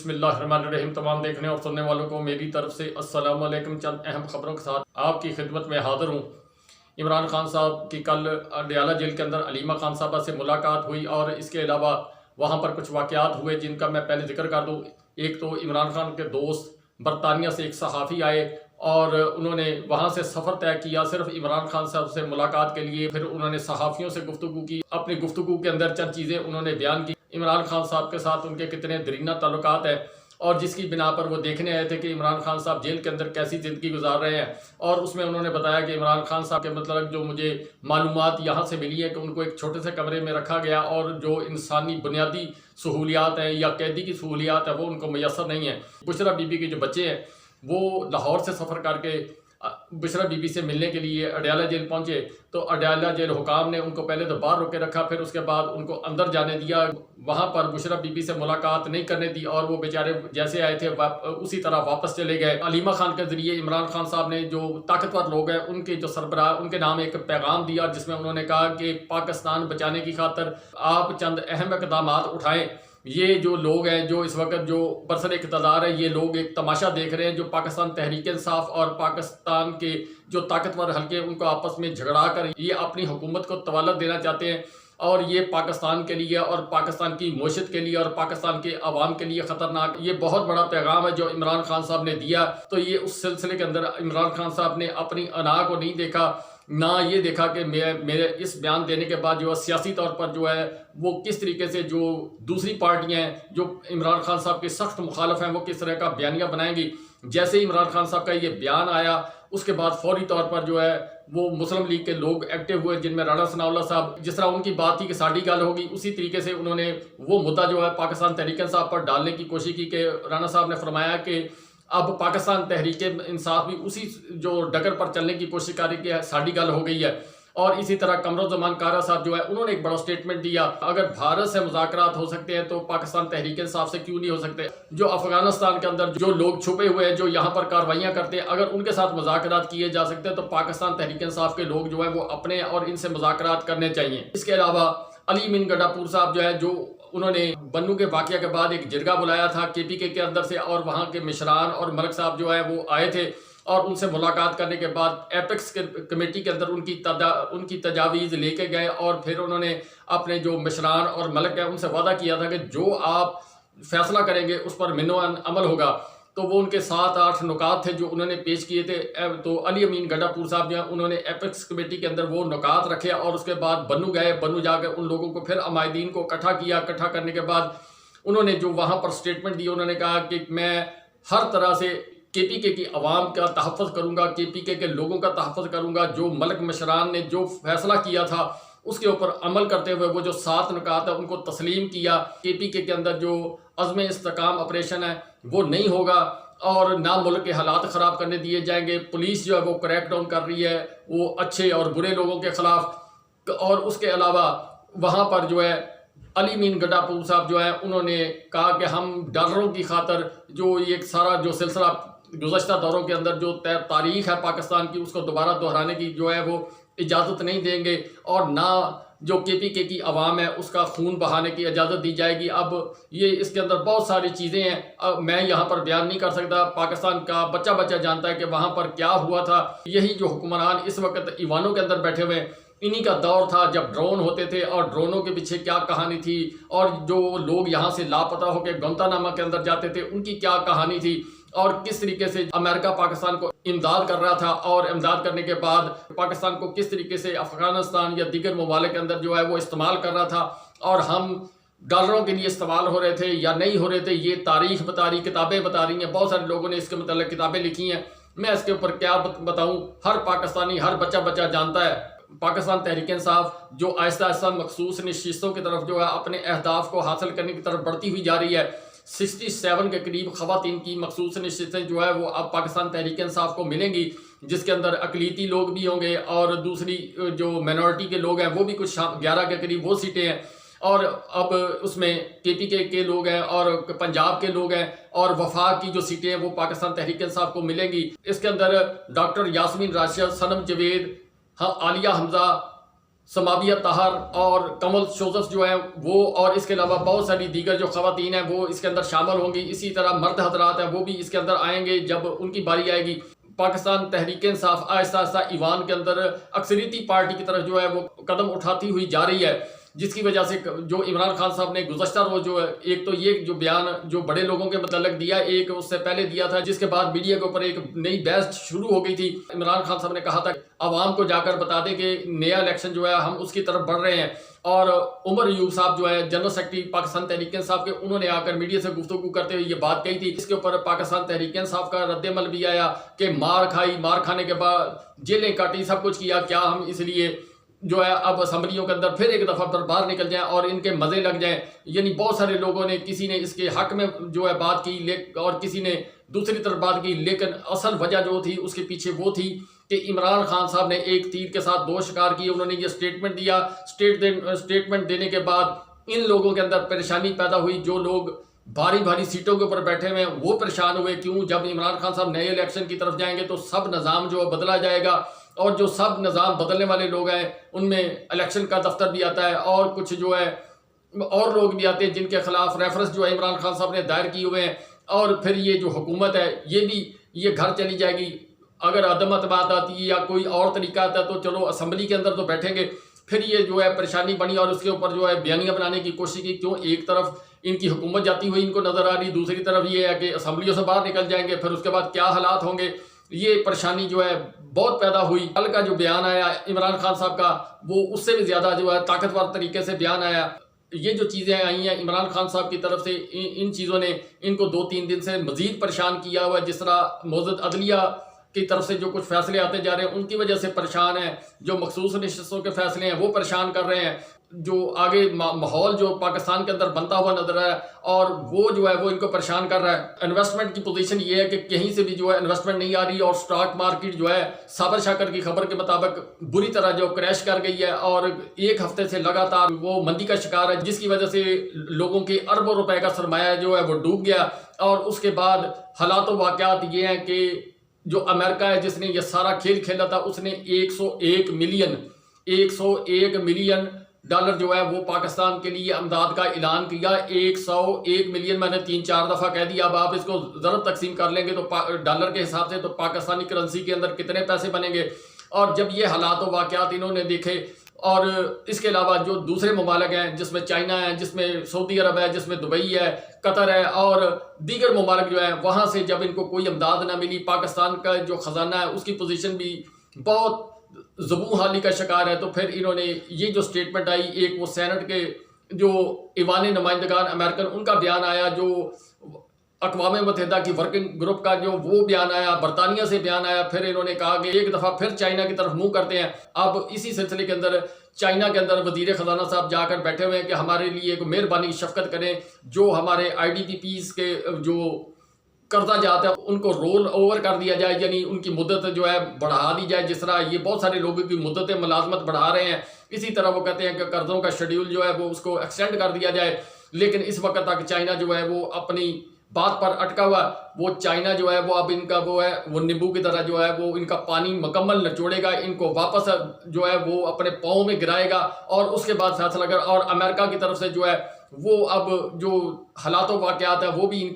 بسم اللہ الرحمن الرحیم۔ تمام دیکھنے اور سننے والوں کو میری طرف سے السلام علیکم۔ چند اہم خبروں کے ساتھ آپ کی خدمت میں حاضر ہوں۔ عمران خان صاحب کی کل اڈیالہ جیل کے اندر علیمہ خان صاحبہ سے ملاقات ہوئی اور اس کے علاوہ وہاں پر کچھ واقعات ہوئے جن کا میں پہلے ذکر کر دوں۔ ایک تو عمران خان کے دوست برطانیہ سے ایک صحافی آئے اور انہوں نے وہاں سے سفر طے کیا صرف عمران خان صاحب سے ملاقات کے لیے۔ پھر انہوں نے صحافیوں سے گفتگو کی، اپنی گفتگو کے اندر چند چیزیں انہوں نے بیان کی، عمران خان صاحب کے ساتھ ان کے کتنے درینہ تعلقات ہیں اور جس کی بنا پر وہ دیکھنے آئے تھے کہ عمران خان صاحب جیل کے اندر کیسی زندگی گزار رہے ہیں۔ اور اس میں انہوں نے بتایا کہ عمران خان صاحب کے مطلب جو مجھے معلومات یہاں سے ملی ہے کہ ان کو ایک چھوٹے سے کمرے میں رکھا گیا اور جو انسانی بنیادی سہولیات ہیں یا قیدی کی سہولیات ہیں وہ ان کو میسر نہیں ہیں۔ بشرا بی بی کے جو بچے ہیں وہ لاہور سے سفر کر کے بشرا بی بی سے ملنے کے لیے اڈیالہ جیل پہنچے تو اڈیالہ جیل حکام نے ان کو پہلے تو باہر روکے رکھا، پھر اس کے بعد ان کو اندر جانے دیا۔ وہاں پر بشرا بی بی سے ملاقات نہیں کرنے دی اور وہ بیچارے جیسے آئے تھے اسی طرح واپس چلے گئے۔ علیمہ خان کے ذریعے عمران خان صاحب نے جو طاقتور لوگ ہیں ان کے جو سربراہ ان کے نام ایک پیغام دیا جس میں انہوں نے کہا کہ پاکستان بچانے کی خاطر آپ چند اہم اقدامات اٹھائیں۔ یہ جو لوگ ہیں جو اس وقت جو برسر اقتدار ہے یہ لوگ ایک تماشا دیکھ رہے ہیں، جو پاکستان تحریک انصاف اور پاکستان کے جو طاقتور حلقے ان کو آپس میں جھگڑا کر یہ اپنی حکومت کو طوالت دینا چاہتے ہیں اور یہ پاکستان کے لیے اور پاکستان کی معیشت کے لیے اور پاکستان کے عوام کے لیے خطرناک۔ یہ بہت بڑا پیغام ہے جو عمران خان صاحب نے دیا۔ تو یہ اس سلسلے کے اندر عمران خان صاحب نے اپنی انا کو نہیں دیکھا، نہ یہ دیکھا کہ میرے اس بیان دینے کے بعد جو سیاسی طور پر جو ہے وہ کس طریقے سے جو دوسری پارٹیاں ہیں جو عمران خان صاحب کے سخت مخالف ہیں وہ کس طرح کا بیانیہ بنائیں گی۔ جیسے ہی عمران خان صاحب کا یہ بیان آیا اس کے بعد فوری طور پر جو ہے وہ مسلم لیگ کے لوگ ایکٹیو ہوئے، جن میں رانا ثناء اللہ صاحب، جس طرح ان کی بات تھی کہ ساڑی گل ہوگی اسی طریقے سے انہوں نے وہ مدعا جو ہے پاکستان تحریک انصاف پر ڈالنے کی کوشش کی کہ رانا صاحب نے فرمایا کہ اب پاکستان تحریک انصاف بھی اسی جو ڈگر پر چلنے کی کوشش کر رہی ہے، ساڑی گل ہو گئی ہے۔ اور اسی طرح قمرالزمان کارا صاحب جو ہے انہوں نے ایک بڑا سٹیٹمنٹ دیا، اگر بھارت سے مذاکرات ہو سکتے ہیں تو پاکستان تحریک انصاف سے کیوں نہیں ہو سکتے؟ جو افغانستان کے اندر جو لوگ چھپے ہوئے ہیں جو یہاں پر کاروائیاں کرتے ہیں اگر ان کے ساتھ مذاکرات کیے جا سکتے ہیں تو پاکستان تحریک انصاف کے لوگ جو ہیں وہ اپنے اور ان سے مذاکرات کرنے چاہیے۔ اس کے علاوہ علی امین گڈا پور صاحب جو ہے جو انہوں نے بنو کے واقعہ کے بعد ایک جرگہ بلایا تھا کے پی کے اندر سے اور وہاں کے مشران اور ملک صاحب جو ہے وہ آئے تھے اور ان سے ملاقات کرنے کے بعد ایپیکس کمیٹی کے اندر ان کی تجاویز لے کے گئے اور پھر انہوں نے اپنے جو مشران اور ملک ہیں ان سے وعدہ کیا تھا کہ جو آپ فیصلہ کریں گے اس پر منو عمل ہوگا۔ تو وہ ان کے 7-8 نکات تھے جو انہوں نے پیش کیے تھے۔ تو علی امین گڈا پور صاحب جو ہیں انہوں نے ایپیکس کمیٹی کے اندر وہ نکات رکھے اور اس کے بعد بنو گئے، بنو جا کے ان لوگوں کو پھر عمائدین کو اکٹھا کیا۔ اکٹھا کرنے کے بعد انہوں نے جو وہاں پر سٹیٹمنٹ دی انہوں نے کہا کہ میں ہر طرح سے کے پی کے کی عوام کا تحفظ کروں گا، کے پی کے لوگوں کا تحفظ کروں گا، جو ملک مشران نے جو فیصلہ کیا تھا اس کے اوپر عمل کرتے ہوئے وہ جو 7 نکات ہیں ان کو تسلیم کیا۔ کے پی کے اندر جو عزم استحکام آپریشن ہے وہ نہیں ہوگا اور نہ ملک کے حالات خراب کرنے دیے جائیں گے۔ پولیس جو ہے وہ کریک ڈاؤن کر رہی ہے وہ اچھے اور برے لوگوں کے خلاف۔ اور اس کے علاوہ وہاں پر جو ہے علی امین گڈا پور صاحب جو ہے انہوں نے کہا کہ ہم ڈالروں کی خاطر جو یہ سارا جو سلسلہ گزشتہ دوروں کے اندر جو تاریخ ہے پاکستان کی اس کو دوبارہ دہرانے کی جو ہے وہ اجازت نہیں دیں گے اور نہ جو کے پی کے کی عوام ہے اس کا خون بہانے کی اجازت دی جائے گی۔ اب یہ اس کے اندر بہت ساری چیزیں ہیں، اب میں یہاں پر بیان نہیں کر سکتا۔ پاکستان کا بچہ بچہ جانتا ہے کہ وہاں پر کیا ہوا تھا۔ یہی جو حکمران اس وقت ایوانوں کے اندر بیٹھے ہوئے انہی کا دور تھا جب ڈرون ہوتے تھے اور ڈرونوں کے پیچھے کیا کہانی تھی اور جو لوگ یہاں سے لاپتہ ہو کے گوانتانامو کے اندر جاتے تھے ان کی کیا کہانی تھی اور کس طریقے سے امریکہ پاکستان کو امداد کر رہا تھا اور امداد کرنے کے بعد پاکستان کو کس طریقے سے افغانستان یا دیگر ممالک کے اندر جو ہے وہ استعمال کر رہا تھا اور ہم ڈالروں کے لیے استعمال ہو رہے تھے یا نہیں ہو رہے تھے۔ یہ تاریخ بتا رہی، کتابیں بتا رہی ہیں، بہت سارے لوگوں نے اس کے متعلق کتابیں لکھی ہیں۔ میں اس کے اوپر کیا بتاؤں، ہر پاکستانی ہر بچہ بچہ جانتا ہے پاکستان تحریک انصاف جو آہستہ آہستہ مخصوص نشستوں کی طرف جو ہے اپنے اہداف کو حاصل کرنے کی طرف بڑھتی ہوئی جا رہی ہے۔ 67 کے قریب خواتین کی مخصوص نشستیں جو ہے وہ اب پاکستان تحریک انصاف کو ملیں گی جس کے اندر اقلیتی لوگ بھی ہوں گے اور دوسری جو مینورٹی کے لوگ ہیں وہ بھی کچھ 11 کے قریب وہ سیٹیں ہیں اور اب اس میں کے پی کے لوگ ہیں اور پنجاب کے لوگ ہیں اور وفاق کی جو سیٹیں ہیں وہ پاکستان تحریک انصاف کو ملیں گی۔ اس کے اندر ڈاکٹر یاسمین راشد، صنم جاوید، عالیہ حمزہ، سماویہ طاہر اور کمل شوزف جو ہے وہ، اور اس کے علاوہ بہت ساری دیگر جو خواتین ہیں وہ اس کے اندر شامل ہوں گی. اسی طرح مرد حضرات ہیں وہ بھی اس کے اندر آئیں گے جب ان کی باری آئے گی. پاکستان تحریک انصاف آہستہ آہستہ ایوان کے اندر اکثریتی پارٹی کی طرف جو ہے وہ قدم اٹھاتی ہوئی جا رہی ہے، جس کی وجہ سے جو عمران خان صاحب نے گزشتہ روز جو ہے ایک تو یہ جو بیان جو بڑے لوگوں کے متعلق دیا، ایک اس سے پہلے دیا تھا جس کے بعد میڈیا کے اوپر ایک نئی بحث شروع ہو گئی تھی. عمران خان صاحب نے کہا تھا عوام کو جا کر بتا دیں کہ نیا الیکشن جو ہے ہم اس کی طرف بڑھ رہے ہیں. اور عمر ایوب صاحب جو ہے جنرل سیکرٹری پاکستان تحریک انصاف کے، انہوں نے آ کر میڈیا سے گفتگو کرتے ہوئے یہ بات کہی تھی. اس کے اوپر پاکستان تحریک انصاف کا رد عمل بھی آیا کہ مار کھائی، مار کھانے کے بعد جیلیں کاٹی، سب کچھ کیا، کیا ہم اس لیے جو ہے اب اسمبلیوں کے اندر پھر ایک دفعہ پر باہر نکل جائیں اور ان کے مزے لگ جائیں. یعنی بہت سارے لوگوں نے، کسی نے اس کے حق میں جو ہے بات کی اور کسی نے دوسری طرف بات کی، لیکن اصل وجہ جو تھی اس کے پیچھے وہ تھی کہ عمران خان صاحب نے ایک تیر کے ساتھ دو شکار کیے. انہوں نے یہ اسٹیٹمنٹ دیا، اسٹیٹمنٹ دینے کے بعد ان لوگوں کے اندر پریشانی پیدا ہوئی. جو لوگ بھاری بھاری سیٹوں کے اوپر بیٹھے ہوئے ہیں وہ پریشان ہوئے. کیوں؟ جب عمران خان صاحب نئے الیکشن کی طرف جائیں گے تو سب نظام جو ہے بدلا جائے گا، اور جو سب نظام بدلنے والے لوگ ہیں ان میں الیکشن کا دفتر بھی آتا ہے اور کچھ جو ہے اور لوگ بھی آتے ہیں جن کے خلاف ریفرنس جو ہے عمران خان صاحب نے دائر کیے ہوئے ہیں. اور پھر یہ جو حکومت ہے یہ بھی یہ گھر چلی جائے گی. اگر عدم اعتماد آتی ہے یا کوئی اور طریقہ آتا ہے تو چلو اسمبلی کے اندر تو بیٹھیں گے. پھر یہ جو ہے پریشانی بنی اور اس کے اوپر جو ہے بیانیہ بنانے کی کوشش کی. کیوں؟ ایک طرف ان کی حکومت جاتی ہوئی ان کو نظر آ رہی، دوسری طرف یہ ہے کہ اسمبلیوں سے باہر نکل جائیں گے، پھر اس کے بعد کیا حالات ہوں گے. یہ پریشانی جو ہے بہت پیدا ہوئی. کل کا جو بیان آیا عمران خان صاحب کا وہ اس سے بھی زیادہ جو ہے طاقتور طریقے سے بیان آیا. یہ جو چیزیں آئی ہیں عمران خان صاحب کی طرف سے، ان چیزوں نے ان کو 2-3 دن سے مزید پریشان کیا ہوا ہے. جس طرح معزز عدلیہ کی طرف سے جو کچھ فیصلے آتے جا رہے ہیں ان کی وجہ سے پریشان ہیں. جو مخصوص نشستوں کے فیصلے ہیں وہ پریشان کر رہے ہیں. جو آگے ماحول جو پاکستان کے اندر بنتا ہوا نظر ہے اور وہ جو ہے وہ ان کو پریشان کر رہا ہے. انویسٹمنٹ کی پوزیشن یہ ہے کہ کہیں سے بھی جو ہے انویسٹمنٹ نہیں آ رہی اور سٹاک مارکیٹ جو ہے صابر شاکر کی خبر کے مطابق بری طرح جو کریش کر گئی ہے اور ایک ہفتے سے لگاتار وہ مندی کا شکار ہے، جس کی وجہ سے لوگوں کے اربوں روپے کا سرمایہ جو ہے وہ ڈوب گیا. اور اس کے بعد حالات و واقعات یہ ہیں کہ جو امریکہ ہے جس نے یہ سارا کھیل کھیلا تھا، اس نے 101 ملین ڈالر جو ہے وہ پاکستان کے لیے امداد کا اعلان کیا. 101 ملین، میں نے 3-4 دفعہ کہہ دیا. اب آپ اس کو ضرب تقسیم کر لیں گے تو ڈالر کے حساب سے تو پاکستانی کرنسی کے اندر کتنے پیسے بنیں گے. اور جب یہ حالات و واقعات انہوں نے دیکھے، اور اس کے علاوہ جو دوسرے ممالک ہیں جس میں چائنا ہے، جس میں سعودی عرب ہے، جس میں دبئی ہے، قطر ہے اور دیگر ممالک جو ہیں، وہاں سے جب ان کو کوئی امداد نہ ملی، پاکستان کا جو خزانہ ہے اس کی پوزیشن بھی بہت زبوں حالی کا شکار ہے. تو پھر انہوں نے یہ جو سٹیٹمنٹ آئی، ایک وہ سینٹ کے جو ایوان نمائندگان امریکن ان کا بیان آیا، جو اقوام متحدہ کی ورکنگ گروپ کا جو وہ بیان آیا، برطانیہ سے بیان آیا. پھر انہوں نے کہا کہ ایک دفعہ پھر چائنا کی طرف منہ کرتے ہیں. اب اسی سلسلے کے اندر چائنا کے اندر وزیر خزانہ صاحب جا کر بیٹھے ہوئے ہیں کہ ہمارے لیے ایک مہربانی شفقت کریں، جو ہمارے IDPs کے جو قرضہ جاتا ہے ان کو رول اوور کر دیا جائے، یعنی ان کی مدت جو ہے بڑھا دی جائے. جس طرح یہ بہت سارے لوگوں کی مدت ملازمت بڑھا رہے ہیں، اسی طرح وہ کہتے ہیں کہ قرضوں کا شیڈیول جو ہے وہ اس کو ایکسٹینڈ کر دیا جائے. لیکن اس وقت تک چائنا جو ہے وہ اپنی بات پر اٹکا ہوا. وہ چائنا جو ہے وہ اب ان کا وہ ہے وہ نیمبو کی طرح جو ہے وہ ان کا پانی مکمل نچوڑے گا، ان کو واپس جو ہے وہ اپنے پاؤں میں گرائے گا اور اس کے بعد فیصلہ کر. اور امریکہ کی طرف سے جو ہے وہ اب جو حالات و واقعات ہیں وہ بھی ان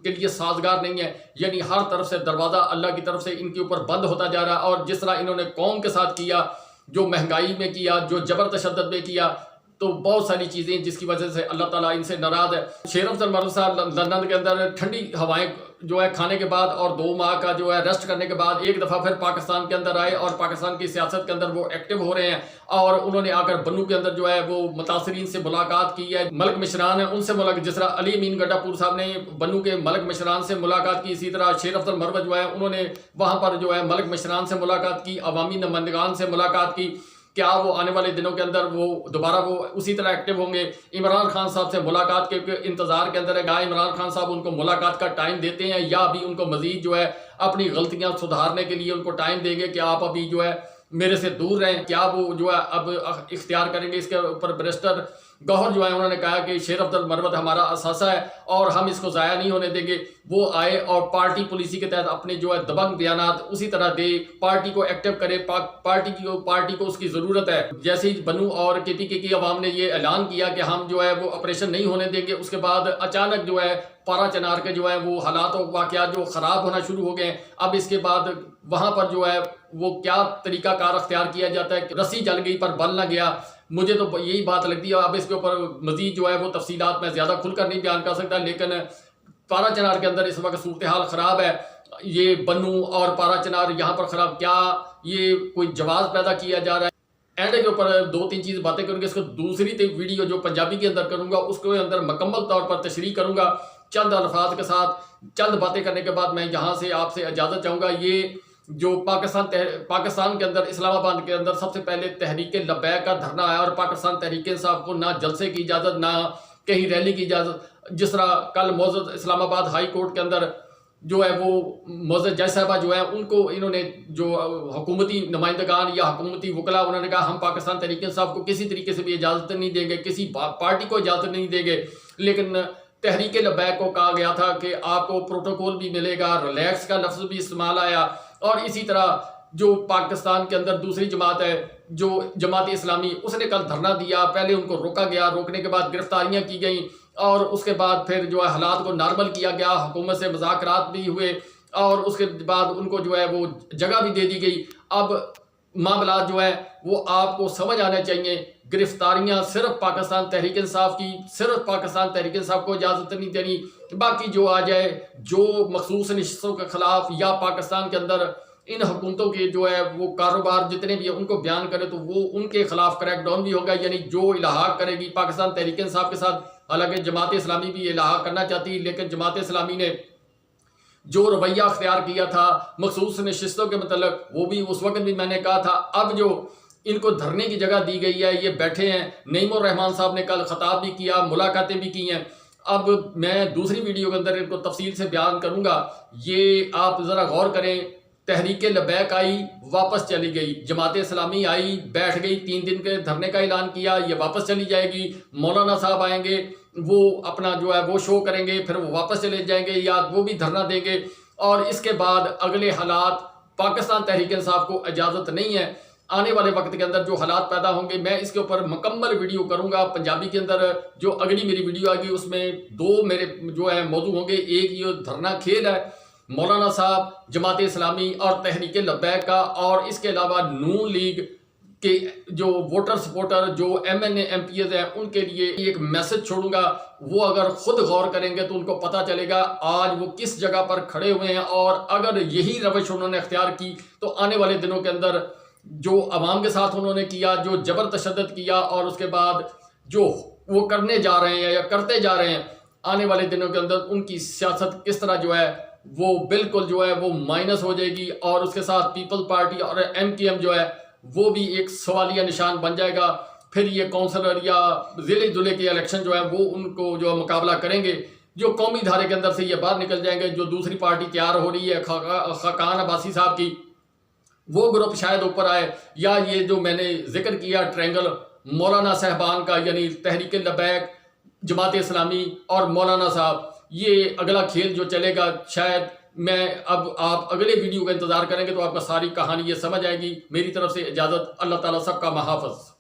کے لیے سازگار نہیں ہے. یعنی ہر طرف سے دروازہ اللہ کی طرف سے ان کے اوپر بند ہوتا جا رہا ہے. اور جس طرح انہوں نے قوم کے ساتھ کیا، جو مہنگائی میں کیا، جو جبر تشدد میں کیا، تو بہت ساری چیزیں جس کی وجہ سے اللہ تعالیٰ ان سے ناراض ہے. شیر افضل مرزا صاحب لندن کے اندر ٹھنڈی ہوائیں جو ہے کھانے کے بعد اور 2 ماہ کا جو ہے ریسٹ کرنے کے بعد ایک دفعہ پھر پاکستان کے اندر آئے اور پاکستان کی سیاست کے اندر وہ ایکٹیو ہو رہے ہیں. اور انہوں نے آ کر بنو کے اندر جو ہے وہ متاثرین سے ملاقات کی ہے. ملک مشران ہیں ان سے ملاقات، جس طرح علی امین گڈا پور صاحب نے بنو کے ملک مشران سے ملاقات کی، اسی طرح شیر افضل مرزا جو ہے انہوں نے وہاں پر جو ہے ملک مشران سے ملاقات کی، عوامی نمائندگان سے ملاقات کی. کیا وہ آنے والے دنوں کے اندر وہ دوبارہ وہ اسی طرح ایکٹیو ہوں گے؟ عمران خان صاحب سے ملاقات کے انتظار کے اندر ہے. کیا عمران خان صاحب ان کو ملاقات کا ٹائم دیتے ہیں یا ابھی ان کو مزید جو ہے اپنی غلطیاں سدھارنے کے لیے ان کو ٹائم دیں گے کہ آپ ابھی جو ہے میرے سے دور رہیں؟ کیا وہ جو ہے اب اختیار کریں گے؟ اس کے اوپر بیرسٹر گوہر جو ہے انہوں نے کہا کہ شیر عبد المرود ہمارا اثاثہ ہے اور ہم اس کو ضائع نہیں ہونے دیں گے. وہ آئے اور پارٹی پالیسی کے تحت اپنے جو ہے دبنگ بیانات اسی طرح دے, پارٹی کو ایکٹیو کرے, پارٹی کو اس کی ضرورت ہے. جیسے ہی بنو اور کے پی کے کی عوام نے یہ اعلان کیا کہ ہم جو ہے وہ آپریشن نہیں ہونے دیں گے, اس کے بعد اچانک جو ہے پارا چنار کے جو ہے وہ حالات و واقعات جو خراب ہونا شروع ہو گئے ہیں. اب اس کے بعد وہاں پر جو ہے وہ کیا طریقہ کار اختیار کیا جاتا ہے کہ رسی جل گئی پر بل نہ گیا, مجھے تو یہی بات لگتی ہے. اب اس کے اوپر مزید جو ہے وہ تفصیلات میں زیادہ کھل کر نہیں بیان کر سکتا, لیکن پارا چنار کے اندر اس وقت صورتحال خراب ہے. یہ بنو اور پارا چنار یہاں پر خراب, کیا یہ کوئی جواز پیدا کیا جا رہا ہے؟ اینڈ کے اوپر 2-3 چیز باتیں کروں گے. اس کو دوسری ویڈیو جو پنجابی کے اندر کروں گا اس کے اندر مکمل طور پر تشریح کروں گا چند الفاظ کے ساتھ. چند باتیں کرنے کے بعد میں یہاں سے آپ سے اجازت چاہوں گا. یہ جو پاکستان کے اندر اسلام آباد کے اندر سب سے پہلے تحریک لبیک کا دھرنا آیا, اور پاکستان تحریک انصاف کو نہ جلسے کی اجازت نہ کہیں ریلی کی اجازت. جس طرح کل معزز اسلام آباد ہائی کورٹ کے اندر جو ہے وہ معزز جج صاحبہ جو ہے ان کو انہوں نے جو حکومتی نمائندگان یا حکومتی وکلا انہوں نے کہا ہم پاکستان تحریک انصاف کو کسی طریقے سے بھی اجازت نہیں دیں گے, کسی پارٹی کو اجازت نہیں دیں گے. لیکن تحریک لبیک کو کہا گیا تھا کہ آپ کو پروٹوکول بھی ملے گا, ریلیکس کا لفظ بھی استعمال آیا. اور اسی طرح جو پاکستان کے اندر دوسری جماعت ہے جو جماعت اسلامی, اس نے کل دھرنا دیا. پہلے ان کو روکا گیا, روکنے کے بعد گرفتاریاں کی گئیں اور اس کے بعد پھر جو ہے حالات کو نارمل کیا گیا, حکومت سے مذاکرات بھی ہوئے اور اس کے بعد ان کو جو ہے وہ جگہ بھی دے دی گئی. اب معاملات جو ہے وہ آپ کو سمجھ آنے چاہیے. گرفتاریاں صرف پاکستان تحریک انصاف کی, صرف پاکستان تحریک انصاف کو اجازت نہیں دینی, باقی جو آ جائے جو مخصوص نشستوں کے خلاف یا پاکستان کے اندر ان حکومتوں کے جو ہے وہ کاروبار جتنے بھی ہیں ان کو بیان کرے تو وہ ان کے خلاف کریک ڈاؤن بھی ہوگا. یعنی جو الحاق کرے گی پاکستان تحریک انصاف کے ساتھ, حالانکہ جماعت اسلامی بھی الحاق کرنا چاہتی, لیکن جماعت اسلامی نے جو رویہ اختیار کیا تھا مخصوص نشستوں کے متعلق وہ بھی اس وقت بھی میں نے کہا تھا. اب جو ان کو دھرنے کی جگہ دی گئی ہے, یہ بیٹھے ہیں. نعیم الرحمان صاحب نے کل خطاب بھی کیا, ملاقاتیں بھی کی ہیں. اب میں دوسری ویڈیو کے اندر ان کو تفصیل سے بیان کروں گا. یہ آپ ذرا غور کریں, تحریک لبیک آئی واپس چلی گئی, جماعت اسلامی آئی بیٹھ گئی, 3 دن کے دھرنے کا اعلان کیا, یہ واپس چلی جائے گی. مولانا صاحب آئیں گے, وہ اپنا جو ہے وہ شو کریں گے, پھر وہ واپس چلے جائیں گے یا وہ بھی دھرنا دیں گے. اور اس کے بعد اگلے حالات پاکستان تحریک انصاف کو اجازت نہیں ہے. آنے والے وقت کے اندر جو حالات پیدا ہوں گے میں اس کے اوپر مکمل ویڈیو کروں گا پنجابی کے اندر. جو اگلی میری ویڈیو آئے گی اس میں 2 میرے جو ہے موضوع ہوں گے. ایک یہ دھرنا کھیل ہے مولانا صاحب, جماعت اسلامی اور تحریک لبیک کا, اور اس کے علاوہ نون لیگ کے جو ووٹر سپورٹر جو M N A M P As ہیں ان کے لیے ایک میسج چھوڑوں گا. وہ اگر خود غور کریں گے تو ان کو پتہ چلے گا آج وہ کس جگہ پر کھڑے ہوئے ہیں, اور اگر یہی روش انہوں نے اختیار کی تو آنے والے دنوں کے اندر جو عوام کے ساتھ انہوں نے کیا, جو جبر تشدد کیا, اور اس کے بعد جو وہ کرنے جا رہے ہیں یا کرتے جا رہے ہیں, آنے والے دنوں کے اندر ان کی سیاست کس طرح جو ہے وہ بالکل جو ہے وہ مائنس ہو جائے گی. اور اس کے ساتھ پیپل پارٹی اور ایم کی ایم جو ہے وہ بھی ایک سوالیہ نشان بن جائے گا. پھر یہ کونسلر یا ضلع کے الیکشن جو ہے وہ ان کو جو مقابلہ کریں گے, جو قومی دھارے کے اندر سے یہ باہر نکل جائیں گے. جو دوسری پارٹی تیار ہو رہی ہے خاقان عباسی صاحب کی, وہ گروپ شاید اوپر آئے, یا یہ جو میں نے ذکر کیا ٹرینگل مولانا صاحبان کا, یعنی تحریک لبیک, جماعت اسلامی اور مولانا صاحب, یہ اگلا کھیل جو چلے گا شاید میں اب آپ اگلے ویڈیو کا انتظار کریں گے تو آپ کا ساری کہانی یہ سمجھ آئے گی. میری طرف سے اجازت, اللہ تعالیٰ سب کا محافظ.